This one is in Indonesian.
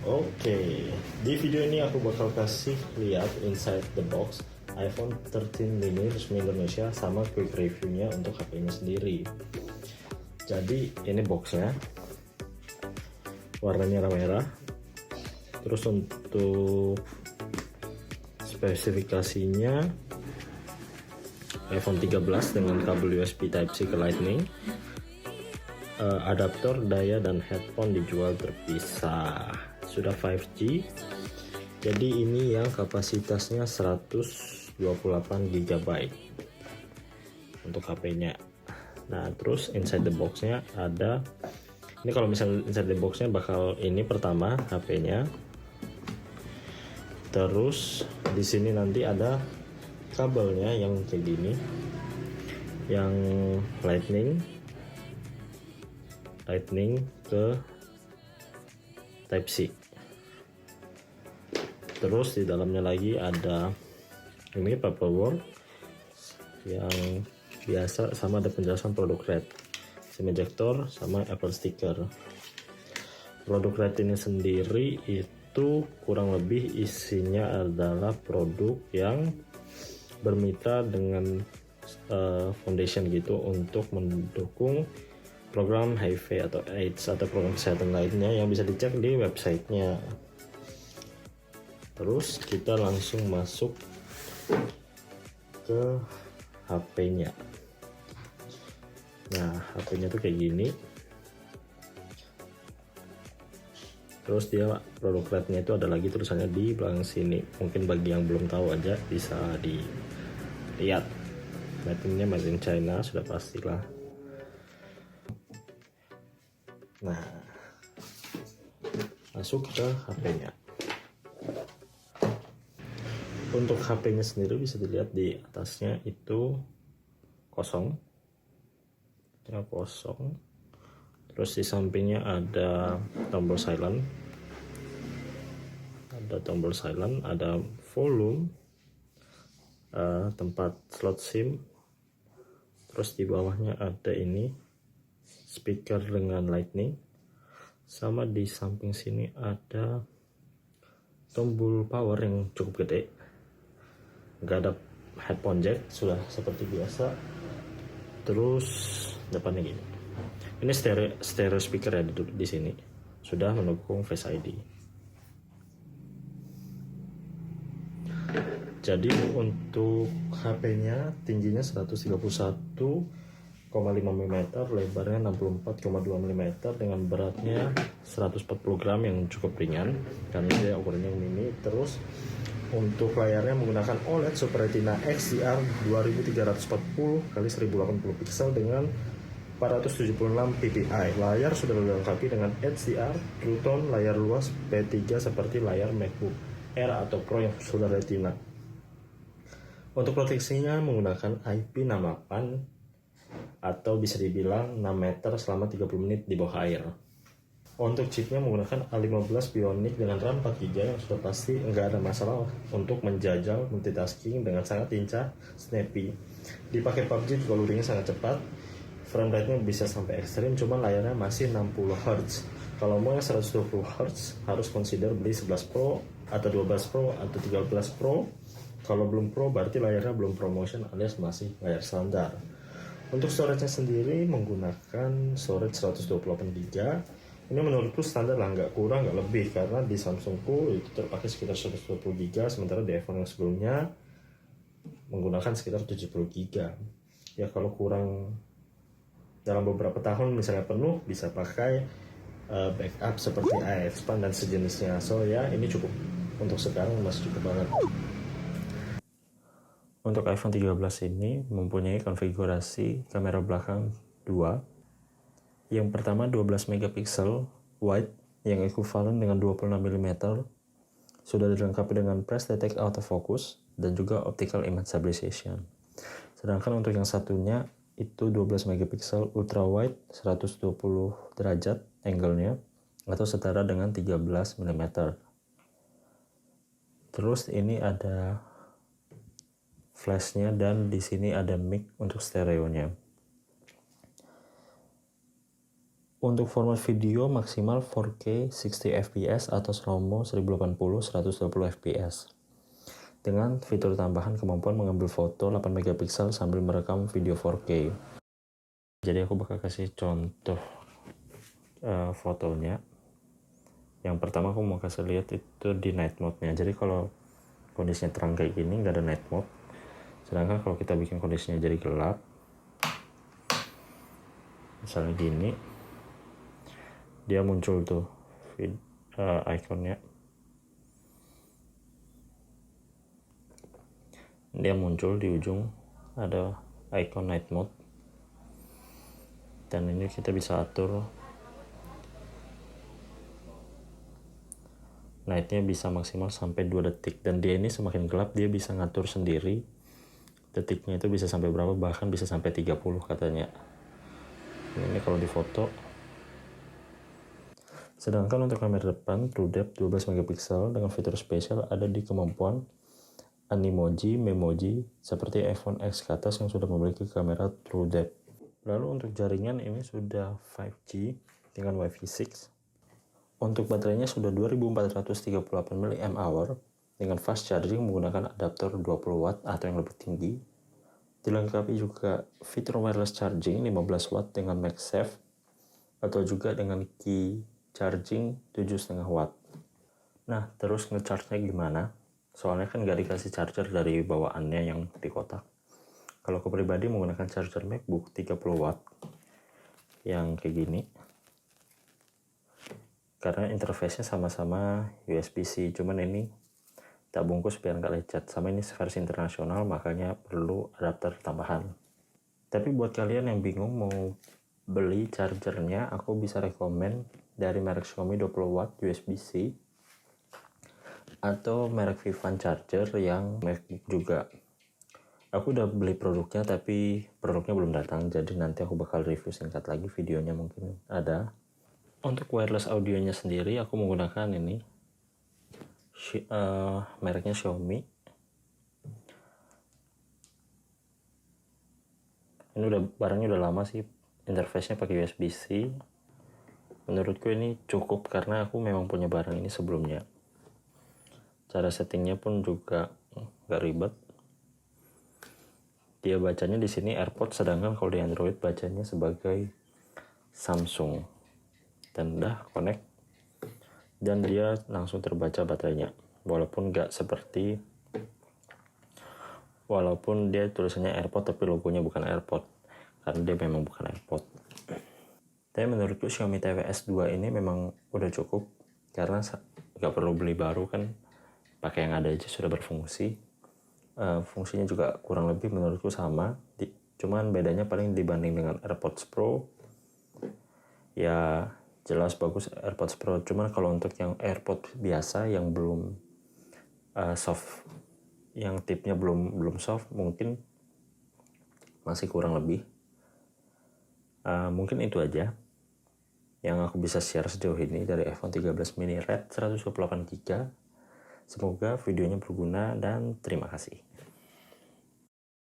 Oke, di video ini aku bakal kasih lihat inside the box iPhone 13 mini resmi Indonesia sama quick reviewnya untuk HP-nya sendiri. Jadi ini boxnya, warnanya merah. Terus untuk spesifikasinya iPhone 13 dengan kabel USB Type-C ke Lightning, adaptor, daya, dan headphone dijual terpisah. Sudah 5G, jadi ini yang kapasitasnya 128 GB untuk HP-nya. Nah, terus inside the box-nya ada, ini kalau misalnya inside the box-nya bakal ini pertama HP-nya. Terus di sini nanti ada kabelnya yang kayak gini, yang lightning ke Type-C. Terus di dalamnya lagi ada ini paperwork yang biasa, sama ada penjelasan produk red, SIM ejector, sama Apple sticker. Produk red ini sendiri itu kurang lebih isinya adalah produk yang bermitra dengan foundation gitu untuk mendukung program HIV atau AIDS atau program kesehatan lainnya yang bisa dicek di websitenya. Terus kita langsung masuk ke HP-nya. Nah, HP-nya tuh kayak gini. Terus dia produk rednya itu ada lagi tulisannya di belakang sini. Mungkin bagi yang belum tahu aja bisa dilihat. Lightning-nya made in China, sudah pastilah. Nah, masuk ke HP-nya. Untuk HP-nya sendiri bisa dilihat di atasnya itu kosong. Terus di sampingnya ada tombol silent. Ada volume, tempat slot SIM. Terus di bawahnya ada ini speaker dengan lightning. Sama di samping sini ada tombol power yang cukup gede. Nggak ada headphone jack, sudah seperti biasa. Terus depannya gini, ini stereo speaker ya di sini, sudah mendukung Face ID. Jadi untuk HP-nya tingginya 131,5 mm, lebarnya 64,2 mm, dengan beratnya 140 gram yang cukup ringan karena dia ukurannya mini. Terus untuk layarnya menggunakan OLED Super Retina XDR 2340 x 1080 pixel dengan 476 ppi. Layar sudah dilengkapi dengan HDR, True Tone, layar luas P3 seperti layar MacBook Air atau Pro yang sudah Retina. Untuk proteksinya menggunakan IP68 atau bisa dibilang 6 meter selama 30 menit di bawah air. Untuk chipnya menggunakan A15 Bionic dengan RAM 4GB yang sudah pasti nggak ada masalah untuk menjajal multitasking dengan sangat lincah, snappy. Dipakai PUBG juga loadingnya sangat cepat, frame rate-nya bisa sampai ekstrim, cuman layarnya masih 60Hz. Kalau mau yang 120Hz harus consider beli 11 Pro atau 12 Pro atau 13 Pro. Kalau belum Pro berarti layarnya belum promotion alias masih layar standar. Untuk storage-nya sendiri menggunakan storage 128GB. Ini menurutku standar lah, nggak kurang nggak lebih, karena di Samsungku itu terpakai sekitar 120GB, sementara di iPhone yang sebelumnya menggunakan sekitar 70GB. Ya kalau kurang dalam beberapa tahun misalnya penuh, bisa pakai backup seperti iXpand dan sejenisnya. So ya ini cukup, untuk sekarang masih cukup banget. Untuk iPhone 13 ini mempunyai konfigurasi kamera belakang 2. Yang pertama 12 megapiksel wide yang ekuivalen dengan 26 mm. Sudah dilengkapi dengan Press Detect Autofocus dan juga Optical Image Stabilization. Sedangkan untuk yang satunya itu 12 megapiksel ultra wide 120 derajat angle-nya atau setara dengan 13 mm. Terus ini ada flashnya dan di sini ada mic untuk stereonya. Untuk format video maksimal 4K 60 fps atau slow-mo 1080 120 fps. Dengan fitur tambahan kemampuan mengambil foto 8 megapiksel sambil merekam video 4K. Jadi aku bakal kasih contoh fotonya. Yang pertama aku mau kasih lihat itu di night mode-nya. Jadi kalau kondisinya terang kayak gini nggak ada night mode. Sedangkan kalau kita bikin kondisinya jadi gelap, misalnya gini, dia muncul tuh ikonnya. Dia muncul di ujung ada icon night mode. Dan ini kita bisa atur nightnya bisa maksimal sampai 2 detik. Dan dia ini semakin gelap dia bisa ngatur sendiri detiknya itu bisa sampai berapa, bahkan bisa sampai 30 katanya. Ini kalau di foto. Sedangkan untuk kamera depan True Depth 12 megapiksel dengan fitur spesial ada di kemampuan Animoji, Memoji seperti iPhone X ke atas yang sudah memiliki kamera True Depth. Lalu untuk jaringan ini sudah 5G dengan Wi-Fi 6. Untuk baterainya sudah 2438 mAh dengan fast charging menggunakan adaptor 20 watt atau yang lebih tinggi. Dilengkapi juga fitur wireless charging 15 watt dengan MagSafe atau juga dengan key charging 7,5 watt. Nah, terus ngecharge-nya gimana? Soalnya kan nggak dikasih charger dari bawaannya yang di kotak. Kalau aku pribadi menggunakan charger MacBook 30 watt yang kayak gini. Karena interface-nya sama-sama USB-C, cuman ini tak bungkus biar nggak lecet. Sama ini versi internasional, makanya perlu adapter tambahan. Tapi buat kalian yang bingung mau beli chargernya, aku bisa rekomen dari merek Xiaomi 20 watt USB-C atau merek Vivan charger yang MacBook juga. Aku udah beli produknya tapi produknya belum datang, jadi nanti aku bakal review singkat lagi, videonya mungkin ada. Untuk wireless audionya sendiri aku menggunakan ini mereknya Xiaomi. Ini barangnya udah lama sih, interface-nya pakai USB-C. Menurutku ini cukup karena aku memang punya barang ini sebelumnya. Cara settingnya pun juga nggak ribet. Dia bacanya di sini AirPods, sedangkan kalau di Android bacanya sebagai Samsung. Dan udah connect, dan dia langsung terbaca baterainya, walaupun dia tulisannya AirPod tapi logonya bukan AirPod karena dia memang bukan AirPod. Tapi menurutku Xiaomi TWS 2 ini memang udah cukup karena gak perlu beli baru kan, pakai yang ada aja sudah berfungsi. Fungsinya juga kurang lebih menurutku sama, cuman bedanya paling dibanding dengan AirPods Pro ya jelas bagus AirPods Pro. Cuman kalau untuk yang AirPods biasa yang belum soft, yang tipnya belum soft, mungkin masih kurang lebih. Mungkin itu aja yang aku bisa share sejauh ini dari iPhone 13 mini Red 128GB. Semoga videonya berguna dan terima kasih.